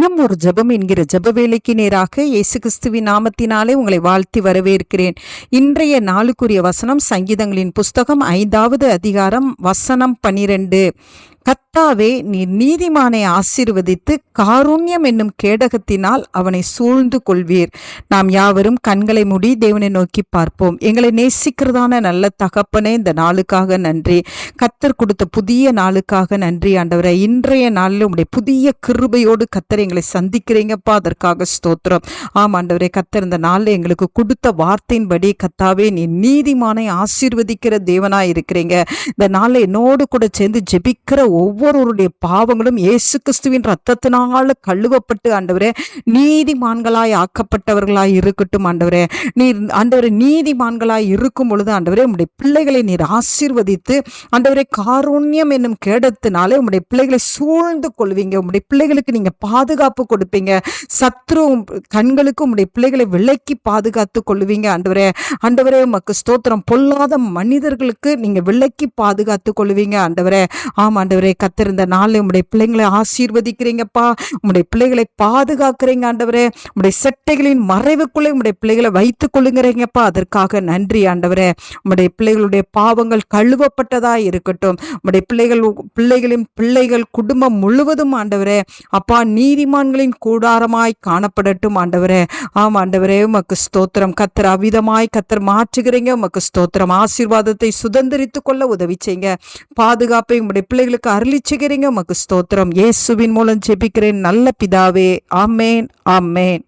தினம் ஒரு ஜெபம் என்கிற ஜெப வேலைக்கு நேராக இயேசு கிறிஸ்துவின் நாமத்தினாலே உங்களை வாழ்த்தி வரவேற்கிறேன். இன்றைய நாளுக்குரிய வசனம் சங்கீதங்களின் புஸ்தகம் 5வது அதிகாரம் வசனம் 12. கர்த்தாவே, நீர் நீதிமானை ஆசீர்வதித்து காருண்யம் என்னும் கேடகத்தினால் அவனை சூழ்ந்து கொள்வீர். நாம் யாவரும் கண்களை மூடி தேவனை நோக்கி பார்ப்போம். எங்களை நேசிக்கிறதான நல்ல தகப்பனே, இந்த நாளுக்காக நன்றி. கர்த்தர் கொடுத்த புதிய நாளுக்காக நன்றி ஆண்டவரே. இன்றைய நாளில் உங்களுடைய புதிய கிருபையோடு கர்த்தர் எங்களை சந்திக்கிறீங்கப்பா, அதற்காக ஸ்தோத்திரம். ஆமாண்டவரே, கர்த்தர் இந்த நாளில் எங்களுக்கு கொடுத்த வார்த்தையின்படி கர்த்தாவே, நீ நீதிமானை ஆசீர்வதிக்கிற தேவனாய் இருக்கிறீங்க. இந்த நாளில் என்னோடு கூட சேர்ந்து ஜெபிக்கிற ஒவ்வொருவருடைய பாவங்களும் இயேசு கிறிஸ்துவின் ரத்தத்தினால கழுவப்பட்டு ஆண்டவரே நீதிமான்களாய் ஆக்கப்பட்டவர்களாய் இருக்கட்டும் ஆண்டவரே. நீர் ஆண்டவரே நீதிமான்களாய் இருக்கும் பொழுது ஆண்டவரே உம்முடைய பிள்ளைகளை நீர் ஆசீர்வதித்து ஆண்டவரே காருண்யம் என்னும் கேடத்தினாலே உம்முடைய பிள்ளைகளை சூழ்ந்து கொள்வீங்க. உம்முடைய பிள்ளைகளுக்கு நீங்க பாதுகாப்பு கொடுப்பீங்க. சத்ரு கண்களுக்கு உம்முடைய பிள்ளைகளை விலக்கி பாதுகாத்து கொள்வீங்க ஆண்டவரே. ஆண்டவரே உமக்கு ஸ்தோத்திரம். பொல்லாத மனிதர்களுக்கு நீங்க விலக்கி பாதுகாத்து கொள்வீங்க ஆண்டவரே. ஆமா ஆண்டவரே, கர்த்தர் இந்த நாளில் உம்முடைய பிள்ளைங்களை ஆசீர்வதிக்கிறீங்கப்பா. உம்முடைய பிள்ளைகளை பாதுகாக்கிறீங்க ஆண்டவரே. உம்முடைய செட்டைகளின் மறைவுக்குள்ளே உம்முடைய பிள்ளைகளை வைத்துக் கொள்ளுங்கிறீங்கப்பா, அதற்காக நன்றி ஆண்டவரே. உம்முடைய பிள்ளைகளுடைய பாவங்கள் கழுவப்பட்டதா இருக்கட்டும். உம்முடைய பிள்ளைகளின் பிள்ளைகள் குடும்பம் முழுவதும் ஆண்டவரே அப்பா நீதிமான்களின் கூடாரமாய் காணப்படட்டும் ஆண்டவரே. ஆமா ஆண்டவரே, உமக்கு ஸ்தோத்திரம். கர்த்தர் அவிதமாய் கர்த்தர் மாற்றுகிறீங்க. உமக்கு ஸ்தோத்திரம். ஆசீர்வாதத்தை சுதந்திரித்துக் கொள்ள உதவி செய்யுங்க. பாதுகாப்பை உம்முடைய பிள்ளைகளுக்கு அருளிச்சுகிறீங்க. உமக்கு ஸ்தோத்திரம். இயேசுவின் மூலம் ஜெபிக்கிறேன் நல்ல பிதாவே. ஆமேன், ஆமேன்.